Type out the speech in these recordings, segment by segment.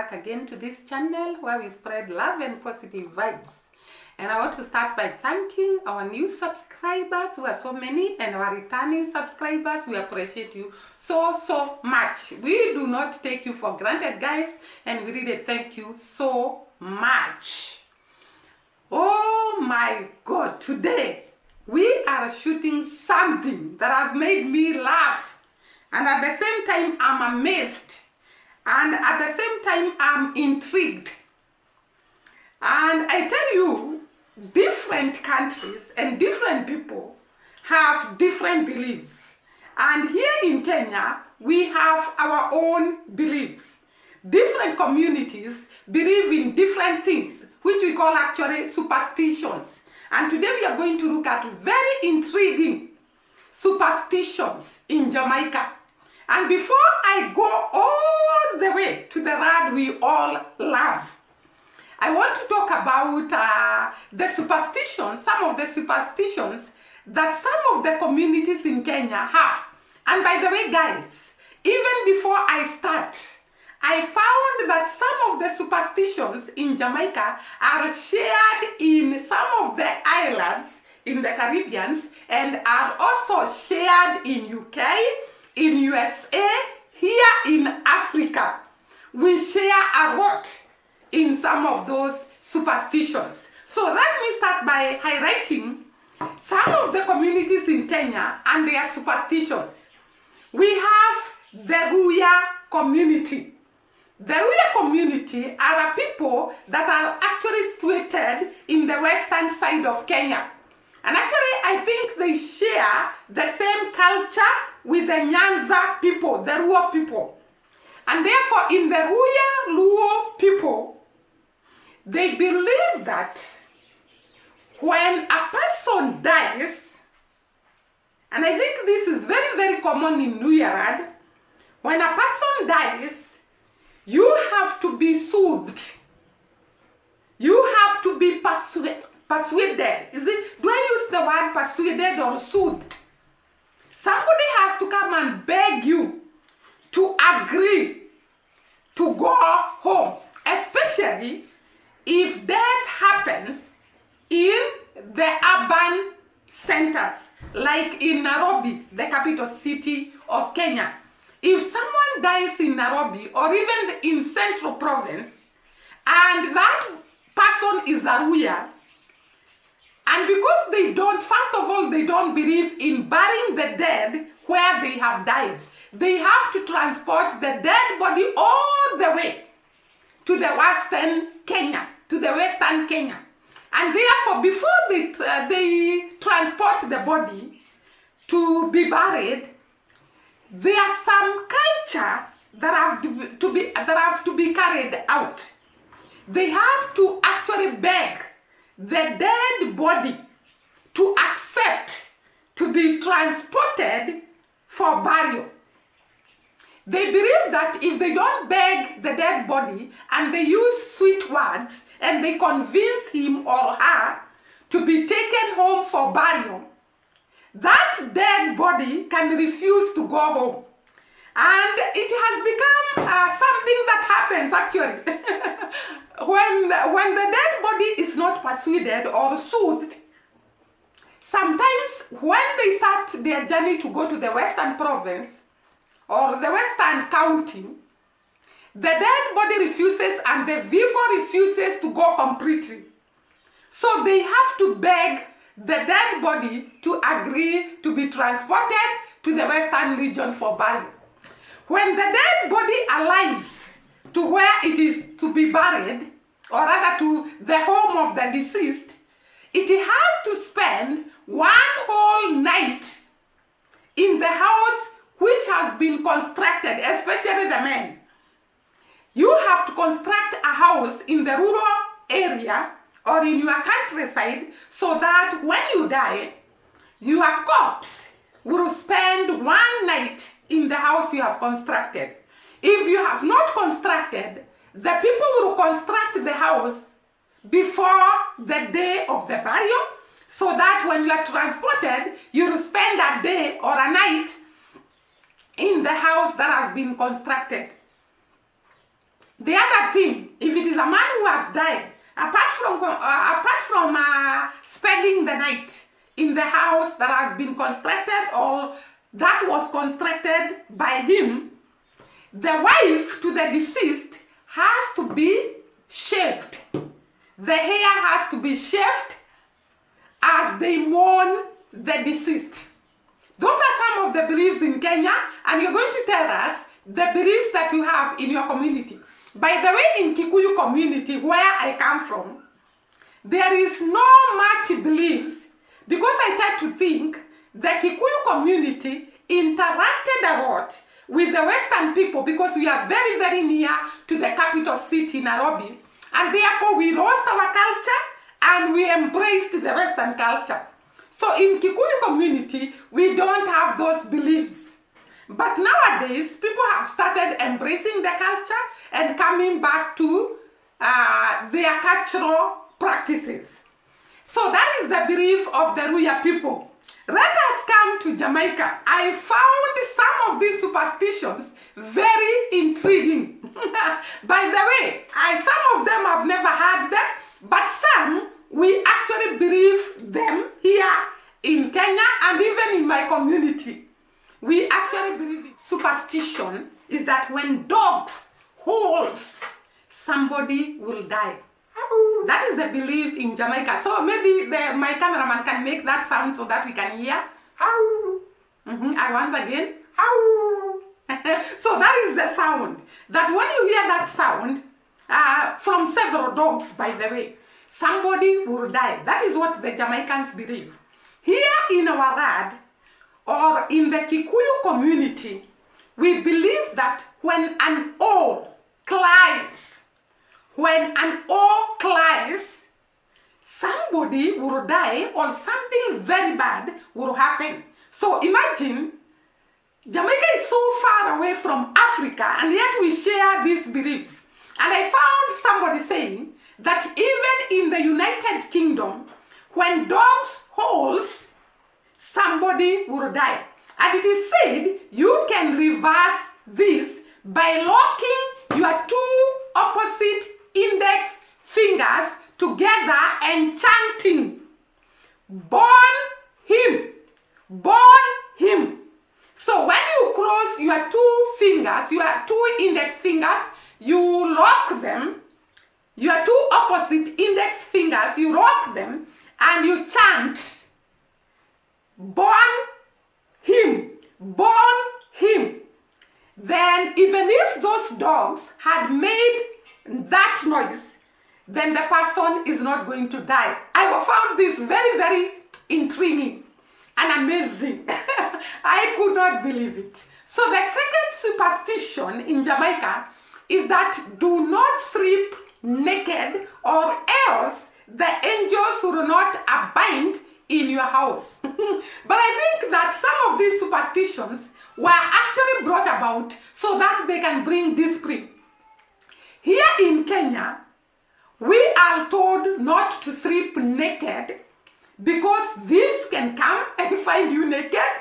back again to this channel where we spread love and positive vibes. And I want to start by thanking our new subscribers who are so many, and our returning subscribers. We appreciate you so much. We do not take you for granted, guys, and we really thank you so much. Oh my God, today we are shooting something that has made me laugh, and at the same time I'm amazed, and at the same time I'm intrigued. And I tell you, different countries and different people have different beliefs. And here in Kenya, we have our own beliefs. Different communities believe in different things, which we call actually superstitions. And today we are going to look at very intriguing superstitions in Jamaica. And before I go all the way to the rad we all love, I want to talk about the superstitions, some of the superstitions that some of the communities in Kenya have. And by the way, guys, even before I start, I found that some of the superstitions in Jamaica are shared in some of the islands in the Caribbean and are also shared in UK, in USA, here in Africa. We share a lot in some of those superstitions. So let me start by highlighting some of the communities in Kenya and their superstitions. We have the Ruya community. The Ruya community are a people that are actually situated in the western side of Kenya. And actually, I think they share the same culture with the Nyanza people, the Luo people. And therefore, in the Ruya Luo people, they believe that when a person dies, and I think this is very common in Nuyarad, when a person dies, you have to be soothed. You have to be persuaded. Do I use the word persuaded or soothed? Somebody has to come and beg you to agree to go home, especially if death happens in the urban centers, like in Nairobi, the capital city of Kenya. If someone dies in Nairobi or even in Central Province, and that person is a Ruya, and because they don't, first of all, they don't believe in burying the dead where they have died. They have to transport the dead body all the way to the western Kenya, to the western Kenya. And therefore, before they transport the body to be buried, there's some culture that have to be carried out. They have to actually beg the dead body to accept to be transported for burial. They believe that if they don't beg the dead body and they use sweet words and they convince him or her to be taken home for burial, that dead body can refuse to go home. And it has become something that happens actually. when the dead body is not persuaded or soothed, sometimes when they start their journey to go to the western province or the western county, the dead body refuses and the vehicle refuses to go completely. So they have to beg the dead body to agree to be transported to the western region for burial. When the dead body arrives to where it is to be buried, or rather to the home of the deceased, it has to spend one whole night in the house which has been constructed, especially the men. You have to construct a house in the rural area or in your countryside so that when you die, your corpse will spend one night in the house you have constructed. If you have not constructed, the people will construct the house before the day of the burial, so that when you are transported, you will spend a day or a night in the house that has been constructed. The other thing, if it is a man who has died, apart from spending the night in the house that has been constructed or that was constructed by him, the wife to the deceased has to be shaved. The hair has to be shaved as they mourn the deceased. Those are some of the beliefs in Kenya, and you're going to tell us the beliefs that you have in your community. By the way, in Kikuyu community, where I come from, there is no much beliefs because I tend to think the Kikuyu community interacted a lot with the Western people because we are very, very near to the capital city, Nairobi, and therefore we lost our culture and we embraced the Western culture. So in Kikuyu community, we don't have those beliefs. But nowadays, people have started embracing the culture and coming back to their cultural practices. So that is the belief of the Ruya people. Let us come to Jamaica. I found some of these superstitions very intriguing. By the way, some of them I've never heard them, but some we actually believe them here in Kenya and even in my community. We actually believe it. Superstition is that when dogs howls, somebody will die. That is the belief in Jamaica. So maybe my cameraman can make that sound so that we can hear. I once again. So that is the sound. That when you hear that sound, from several dogs, by the way, somebody will die. That is what the Jamaicans believe. Here in our land, or in the Kikuyu community, we believe that when an owl cries, somebody will die or something very bad will happen. So imagine, Jamaica is so far away from Africa and yet we share these beliefs. And I found somebody saying that even in the United Kingdom, when dogs howls, somebody will die. And it is said you can reverse this by locking your two opposite index fingers together and chanting, "Born him, born him." So when you cross your two fingers, your two index fingers, you lock them, your two opposite index fingers, you lock them, and you chant, "Born him, born him." Then even if those dogs had made that noise, then the person is not going to die. I found this very, very intriguing and amazing. I could not believe it. So the second superstition in Jamaica is that do not sleep naked or else the angels will not abide in your house. But I think that some of these superstitions were actually brought about so that they can bring discipline. Here in Kenya, we are told not to sleep naked because thieves can come and find you naked,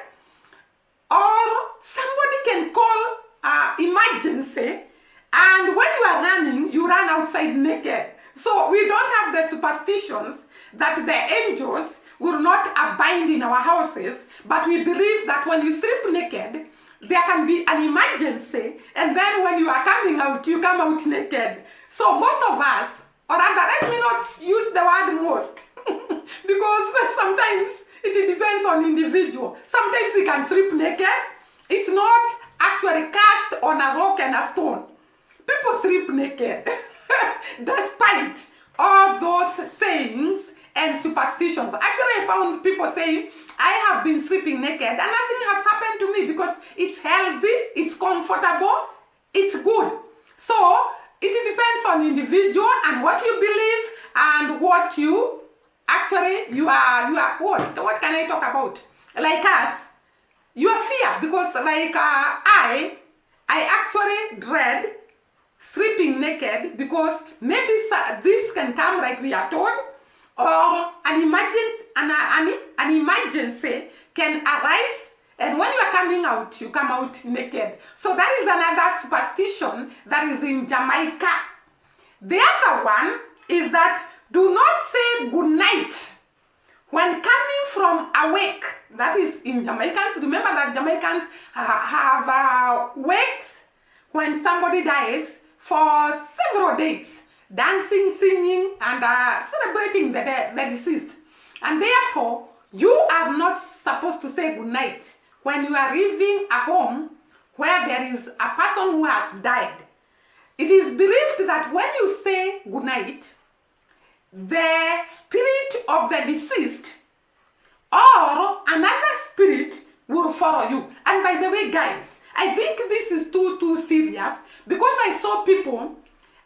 or somebody can call emergency, and when you are running, you run outside naked. So we don't have the superstitions that the angels will not abide in our houses, but we believe that when you sleep naked, there can be an emergency, and then when you are coming out, you come out naked. So most of us, or rather, let me not use the word most, because sometimes it depends on individual. Sometimes we can sleep naked. It's not actually cast on a rock and a stone. People sleep naked, despite all those sayings and superstitions. Actually, I found people saying, "I have been sleeping naked and nothing has happened to me because it's healthy, it's comfortable, it's good." So it depends on individual and what you believe and what you actually, you are what can I talk about? Like us, your fear, because like I actually dread sleeping naked because maybe thieves can come like we are told, or an emergency can arise And when you are coming out, you come out naked. So that is another superstition that is in Jamaica. The other one is that do not say good night when coming from awake. That is in Jamaicans. Remember that Jamaicans have wakes when somebody dies for several days, dancing, singing, and celebrating the deceased. And therefore, you are not supposed to say good night when you are leaving a home where there is a person who has died. It is believed that when you say good night, the spirit of the deceased or another spirit will follow you. And by the way, guys, I think this is too serious, because I saw people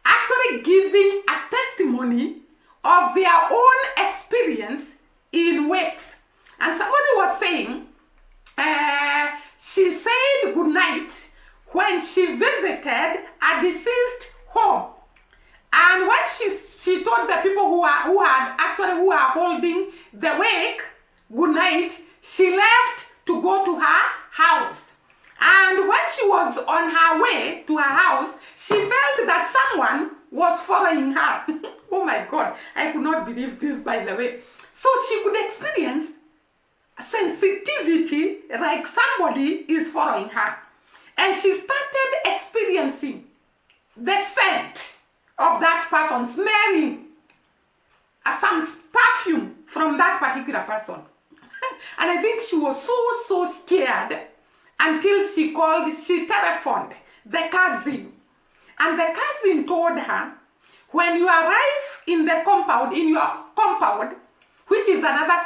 actually giving a testimony of their own experience in wakes. And somebody was saying she said good night when she visited a deceased home. And when she told the people who are holding the wake good night, she left to go to her house. And when she was on her way to her house, she felt that someone was following her. Oh my God, I could not believe this, by the way. So she could experience sensitivity, like somebody is following her. And she started experiencing the scent of that person, smelling some perfume from that particular person. And I think she was so scared until she telephoned the cousin. And the cousin told her, when you arrive in your compound, which is another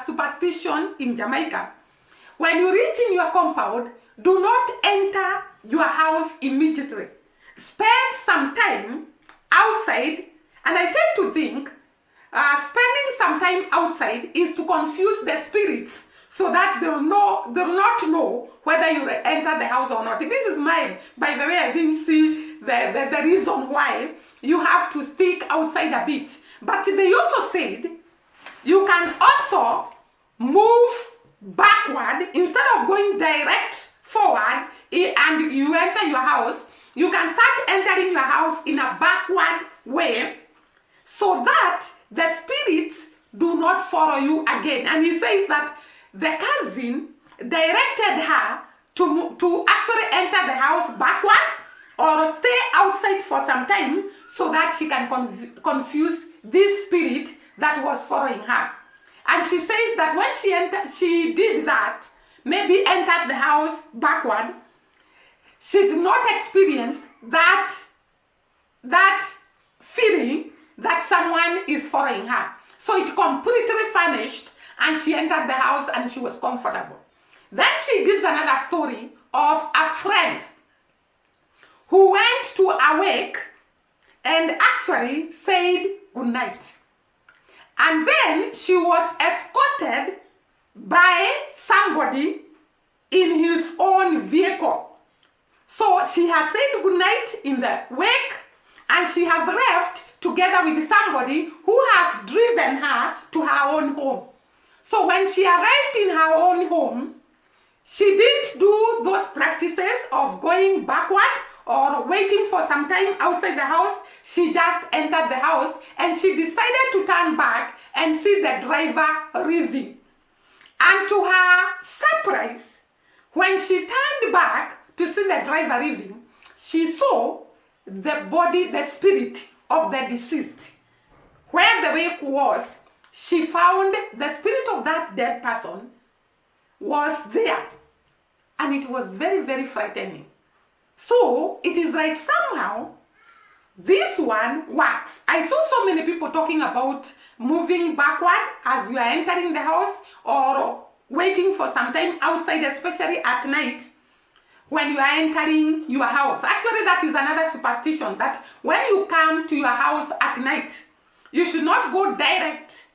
superstition in Jamaica, when you reach in your compound, do not enter your house immediately. Spend some time outside, and I tend to think spending some time outside is to confuse the spirits, so that they'll not know whether you enter the house or not. This is mine. By the way, I didn't see the reason why you have to stick outside a bit. But they also said you can also move backward instead of going direct forward and you enter your house. You can start entering your house in a backward way, so that the spirits do not follow you again. And he says that the cousin directed her to actually enter the house backward or stay outside for some time, so that she can confuse this spirit that was following her. And she says that when she did that, maybe entered the house backward, she did not experience that feeling that someone is following her. So it completely vanished, and she entered the house and she was comfortable. Then she gives another story of a friend who went to a wake and actually said good night. And then she was escorted by somebody in his own vehicle. So she has said good night in the wake, and she has left together with somebody who has driven her to her own home. So when she arrived in her own home, she didn't do those practices of going backward or waiting for some time outside the house. She just entered the house, and she decided to turn back and see the driver leaving. And to her surprise, when she turned back to see the driver leaving, she saw the body, the spirit of the deceased. Where the wake was, she found the spirit of that dead person was there. And it was very, very frightening. So it is like somehow this one works. I saw so many people talking about moving backward as you are entering the house, or waiting for some time outside, especially at night when you are entering your house. Actually, that is another superstition, that when you come to your house at night, you should not go direct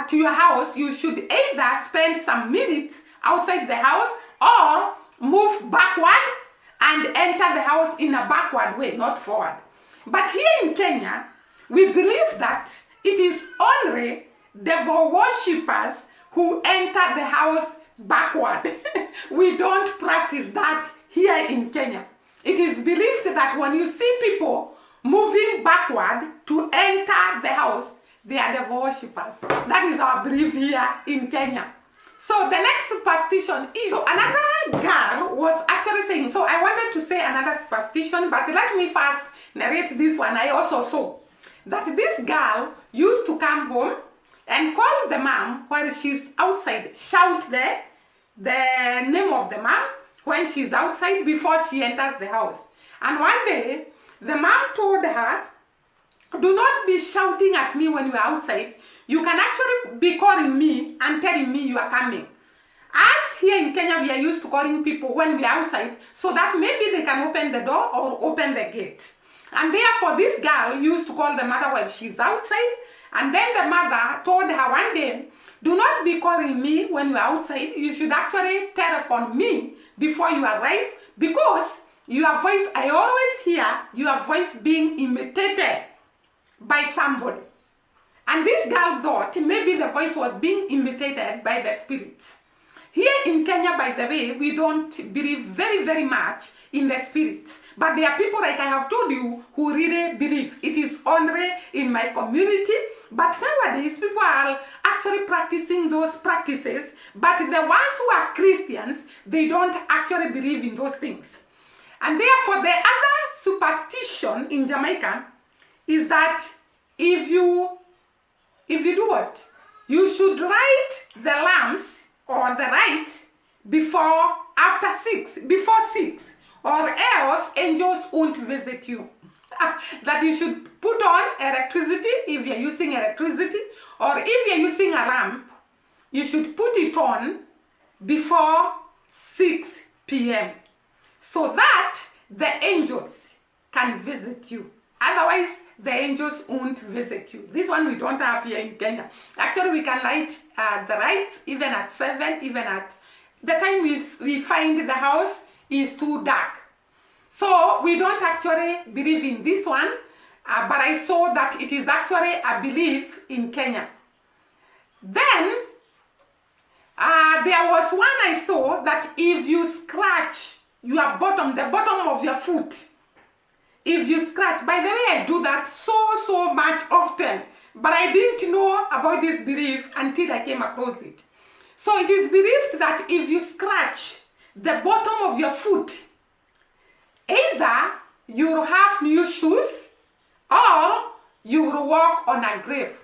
to your house. You should either spend some minutes outside the house or move backward and enter the house in a backward way, not forward. But here in Kenya, we believe that it is only devil worshippers who enter the house backward. We don't practice that here in Kenya. It is believed that when you see people moving backward to enter the house, they are devil worshippers. That is our belief here in Kenya. So the next superstition is, so another girl was actually saying, so I wanted to say another superstition, but let me first narrate this one. I also saw that this girl used to come home and call the mom while she's outside, shout the name of the mom when she's outside before she enters the house. And one day, the mom told her, do not be shouting at me when you are outside. You can actually be calling me and telling me you are coming. As here in Kenya, we are used to calling people when we are outside so that maybe they can open the door or open the gate. And therefore, this girl used to call the mother while she's outside. And then the mother told her one day, do not be calling me when you are outside. You should actually telephone me before you arrive, because your voice, I always hear your voice being imitated by somebody. And this girl thought maybe the voice was being imitated by the spirits. Here in Kenya, by the way, we don't believe very, very much in the spirits. But there are people, like I have told you, who really believe. It is only in my community. But nowadays, people are actually practicing those practices. But the ones who are Christians, they don't actually believe in those things. And therefore, the other superstition in Jamaica is that if you do what? You should light the lamps or the light before 6, or else angels won't visit you. That you should put on electricity if you're using electricity, or if you're using a lamp, you should put it on before 6 p.m. so that the angels can visit you. Otherwise, the angels won't visit you. This one we don't have here in Kenya. Actually, we can light the lights even at 7, even at the time we find the house is too dark. So we don't actually believe in this one, but I saw that it is actually a belief in Kenya. Then, there was one I saw that if you scratch the bottom of your foot, if you scratch, by the way, I do that so much often, but I didn't know about this belief until I came across it. So it is believed that if you scratch the bottom of your foot, either you will have new shoes or you will walk on a grave.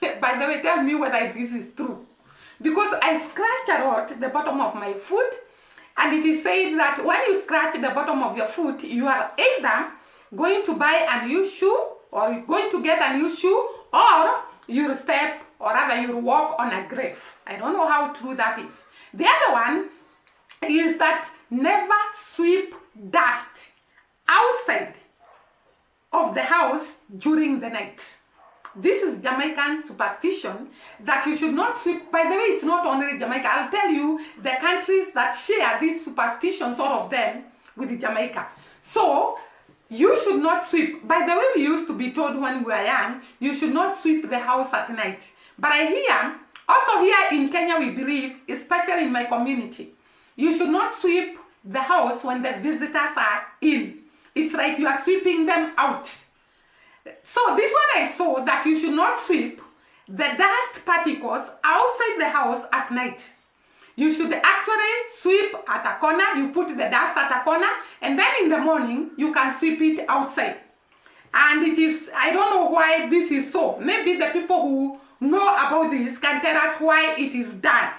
By the way, tell me whether this is true. Because I scratch a lot the bottom of my foot, and it is said that when you scratch the bottom of your foot, you are either going to buy a new shoe, or you're going to get a new shoe, or you'll step, or rather you'll walk on a grave. I don't know how true that is. The other one is that never sweep dust outside of the house during the night. This is Jamaican superstition that you should not sweep. By the way, it's not only Jamaica. I'll tell you the countries that share these superstitions, all of them, with Jamaica. So, you should not sweep. By the way, we used to be told when we were young, you should not sweep the house at night. But I hear, also here in Kenya, we believe, especially in my community, you should not sweep the house when the visitors are in. It's like you are sweeping them out. So this one I saw that you should not sweep the dust particles outside the house at night. You should actually sweep at a corner, you put the dust at a corner, and then in the morning, you can sweep it outside. And it is, I don't know why this is so. Maybe the people who know about this can tell us why it is done.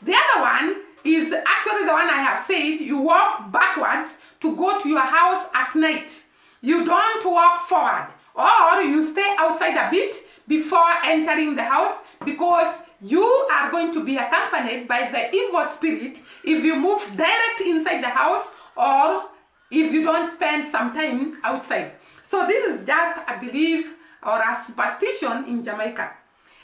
The other one is actually the one I have said, you walk backwards to go to your house at night. You don't walk forward, or you stay outside a bit before entering the house, because you are going to be accompanied by the evil spirit if you move direct inside the house, or if you don't spend some time outside. So this is just a belief or a superstition in Jamaica.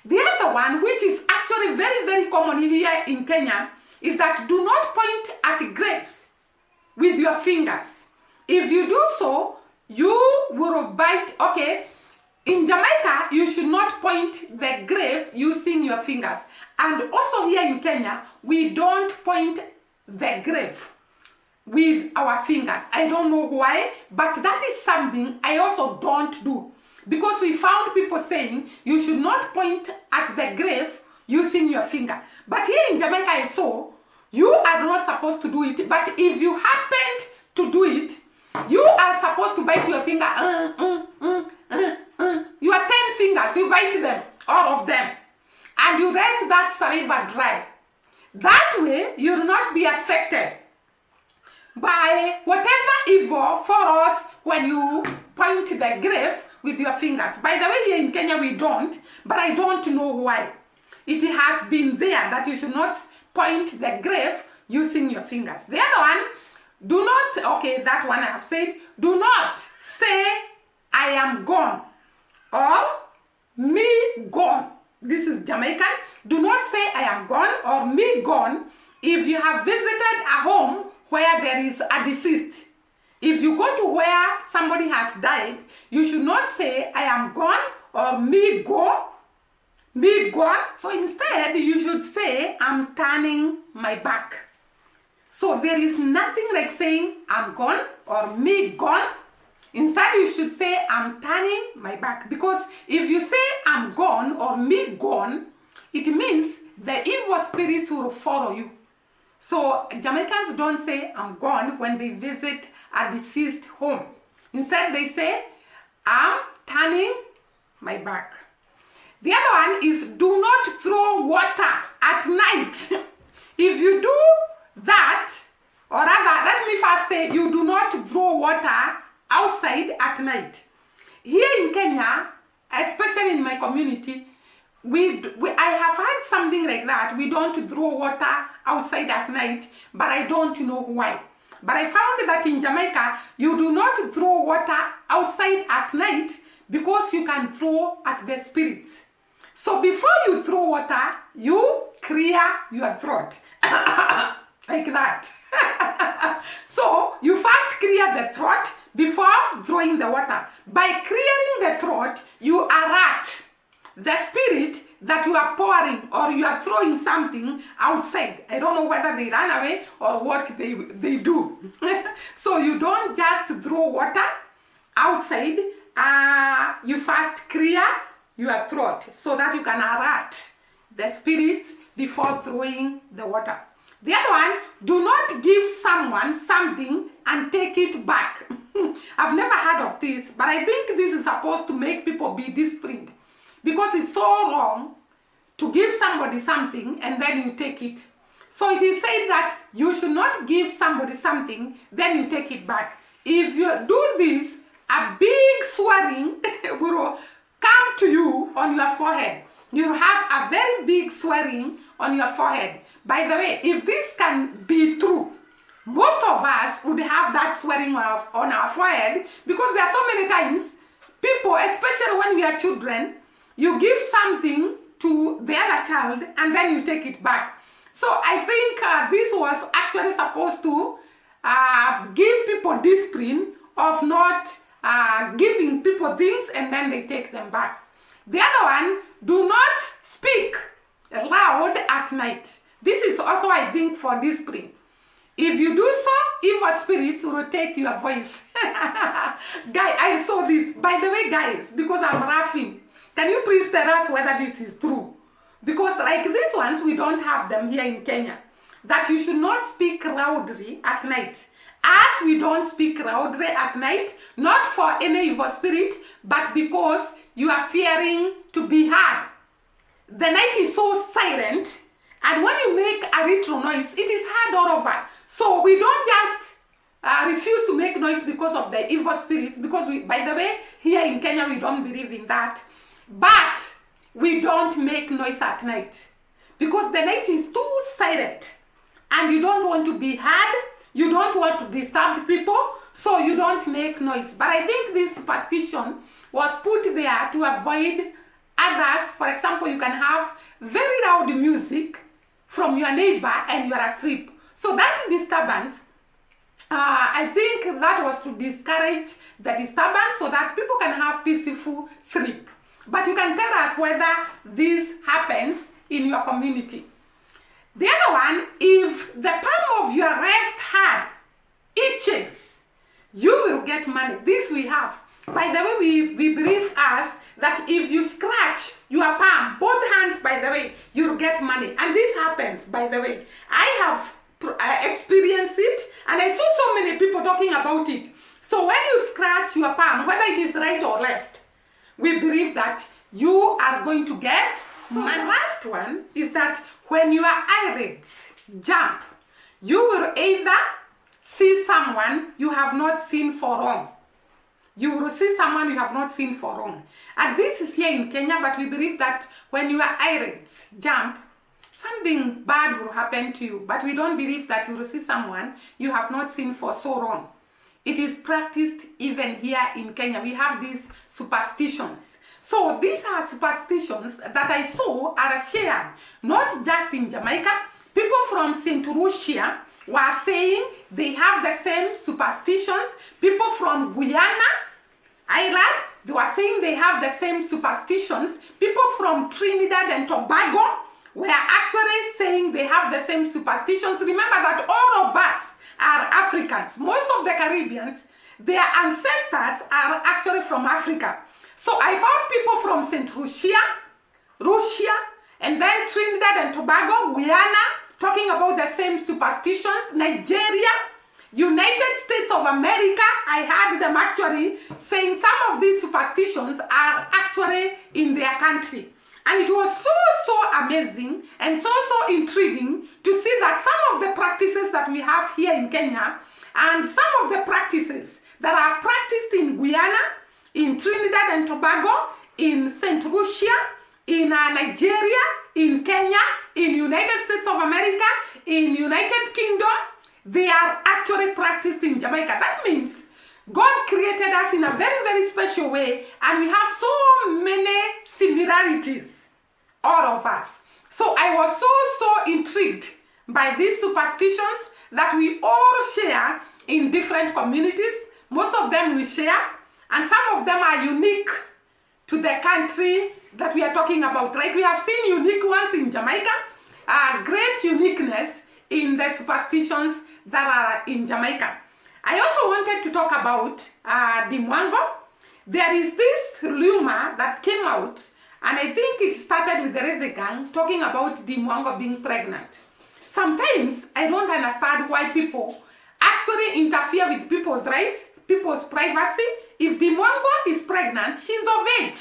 The other one, which is actually very, very common here in Kenya, is that do not point at graves with your fingers. If you do so, you will bite. Okay, In Jamaica, you should not point the grave using your fingers. And also here in Kenya, we don't point the grave with our fingers. I don't know why, but that is something I also don't do. Because we found people saying you should not point at the grave using your finger. But here in Jamaica, I saw you are not supposed to do it. But if you happened to do it, you are supposed to bite your finger. Your 10 fingers, you bite them, all of them. And you let that saliva dry. That way, you will not be affected by whatever evil follows when you point the grave with your fingers. By the way, here in Kenya we don't, but I don't know why. It has been there that you should not point the grave using your fingers. The other one, do not, okay, that one I have said, do not say, I am gone, or me gone. This is Jamaican. Do not say, I am gone, or me gone, if you have visited a home where there is a deceased. If you go to where somebody has died, you should not say, I am gone, or me go, me gone. So instead, you should say, I'm turning my back. So there is nothing like saying, I'm gone, or me gone. Instead, you should say, I'm turning my back. Because if you say, I'm gone, or me gone, it means the evil spirits will follow you. So Jamaicans don't say, I'm gone, when they visit a deceased home. Instead, they say, I'm turning my back. The other one is, do not throw water at night. If you do that, or rather, let me first say, you do not throw water outside at night. Here in Kenya, especially in my community, I have heard something like that. We don't throw water outside at night, but I don't know why. But I found that in Jamaica, you do not throw water outside at night because you can throw at the spirits. So before you throw water, you clear your throat. Like that. So you first clear the throat before throwing the water. By clearing the throat, you alert the spirit that you are pouring or you are throwing something outside. I don't know whether they run away or what they do. So you don't just throw water outside. You first clear your throat so that you can alert the spirits before throwing the water. The other one, do not give someone something and take it back. I've never heard of this, but I think this is supposed to make people be disciplined. Because it's so wrong to give somebody something and then you take it. So it is said that you should not give somebody something, then you take it back. If you do this, a big swearing will come to you on your forehead. You have a very big swearing on your forehead. By the way, if this can be true, most of us would have that swearing on our forehead because there are so many times people, especially when we are children, you give something to the other child and then you take it back. So I think this was actually supposed to give people discipline of not giving people things and then they take them back. The other one, do not speak loud at night. This is also, I think, for discipline. If you do so, evil spirits will take your voice. Guy, I saw this. By the way, guys, because I'm laughing, can you please tell us whether this is true? Because like these ones, we don't have them here in Kenya. That you should not speak loudly at night. As we don't speak loudly at night, not for any evil spirit, but because you are fearing to be heard. The night is so silent, and when you make a little noise, it is heard all over. So we don't just refuse to make noise because of the evil spirits, because we, by the way, here in Kenya, we don't believe in that. But we don't make noise at night because the night is too silent and you don't want to be heard, you don't want to disturb people, so you don't make noise. But I think this superstition was put there to avoid others. For example, you can have very loud music from your neighbor and you are asleep. So that disturbance I think that was to discourage the disturbance so that people can have peaceful sleep. But you can tell us whether this happens in your community. The other one, if the palm of your left hand itches, you will get money. This we have. By the way, we believe us that if you scratch your palm, both hands, by the way, you'll get money. And this happens, by the way. I have experienced it, and I saw so many people talking about it. So when you scratch your palm, whether it is right or left, we believe that you are going to get. So my last one is that when your eyelids jump, you will either see someone you have not seen for long. You will see someone you have not seen for long. And this is here in Kenya, but we believe that when your eyelids jump, something bad will happen to you. But we don't believe that you will see someone you have not seen for so long. It is practiced even here in Kenya. We have these superstitions. So these are superstitions that I saw are shared, not just in Jamaica. People from St. Lucia were saying they have the same superstitions. People from Guyana Island, they were saying they have the same superstitions. People from Trinidad and Tobago were actually saying they have the same superstitions. Remember that all of us are Africans. Most of the Caribbeans, their ancestors are actually from Africa. So I found people from St. Lucia, and then Trinidad and Tobago, Guyana, talking about the same superstitions. Nigeria, United States of America, I heard them actually saying some of these superstitions are actually in their country. And it was so amazing and so intriguing to see that some of the practices that we have here in Kenya and some of the practices that are practiced in Guyana, in Trinidad and Tobago, in St. Lucia, in Nigeria, in Kenya, in United States of America, in United Kingdom, they are actually practiced in Jamaica. That means God created us in a very special way, and we have so many similarities, all of us. So I was so intrigued by these superstitions that we all share in different communities. Most of them we share, and some of them are unique to the country that we are talking about. Like we have seen unique ones in Jamaica, great uniqueness in the superstitions that are in Jamaica. I also wanted to talk about Dimwango. There is this rumor that came out, and I think it started with the Reze Gang talking about Dimwango being pregnant. Sometimes I don't understand why people actually interfere with people's rights, people's privacy. If Dimwango is pregnant, she's of age.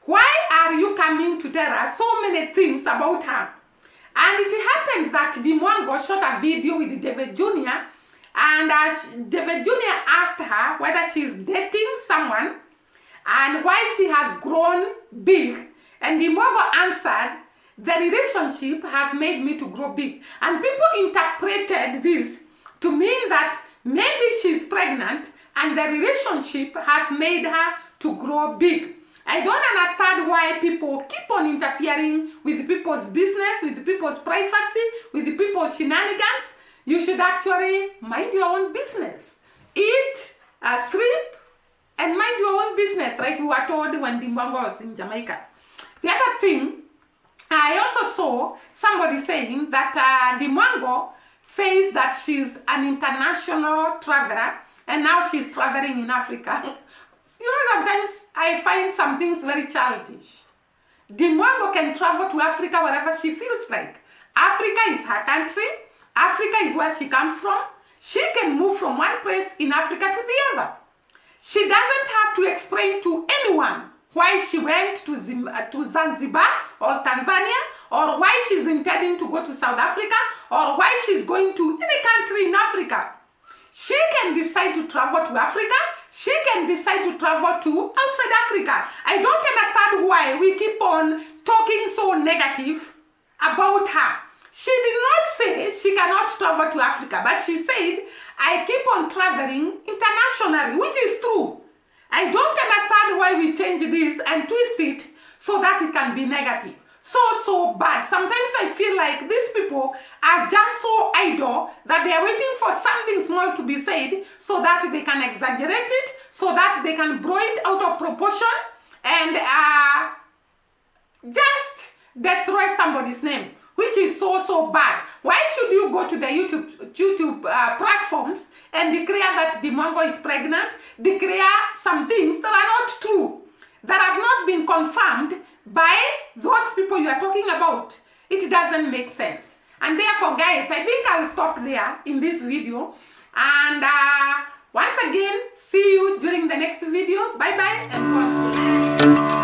Why are you coming to tell us so many things about her? And it happened that Dimwango shot a video with David Jr. And David Jr. asked her whether she's dating someone and why she has grown big. And Dimwango answered, the relationship has made me to grow big. And people interpreted this to mean that maybe she's pregnant and the relationship has made her to grow big. I don't understand why people keep on interfering with people's business, with people's privacy, with people's shenanigans. You should actually mind your own business. Eat, sleep, and mind your own business, like we were told when Dimwango was in Jamaica. The other thing, I also saw somebody saying that Dimwango says that she's an international traveler, and now she's traveling in Africa. You know, sometimes I find some things very childish. Dimwango can travel to Africa wherever she feels like. Africa is her country. Africa is where she comes from. She can move from one place in Africa to the other. She doesn't have to explain to anyone why she went to Zanzibar or Tanzania, or why she's intending to go to South Africa, or why she's going to any country in Africa. She can decide to travel to Africa. She can decide to travel to outside Africa. I don't understand why we keep on talking so negative about her. She did not say she cannot travel to Africa, but she said, I keep on traveling internationally, which is true. I don't understand why we change this and twist it so that it can be negative. So bad. Sometimes I feel like these people are just so idle that they are waiting for something small to be said so that they can exaggerate it, so that they can blow it out of proportion and just destroy somebody's name, which is so bad. Why should you go to the YouTube platforms and declare that the Mongo is pregnant, declare some things that are not true, that have not been confirmed by those people you are talking about? It doesn't make sense. And therefore, guys, I think I'll stop there in this video. And once again, see you during the next video. Bye bye and God bless.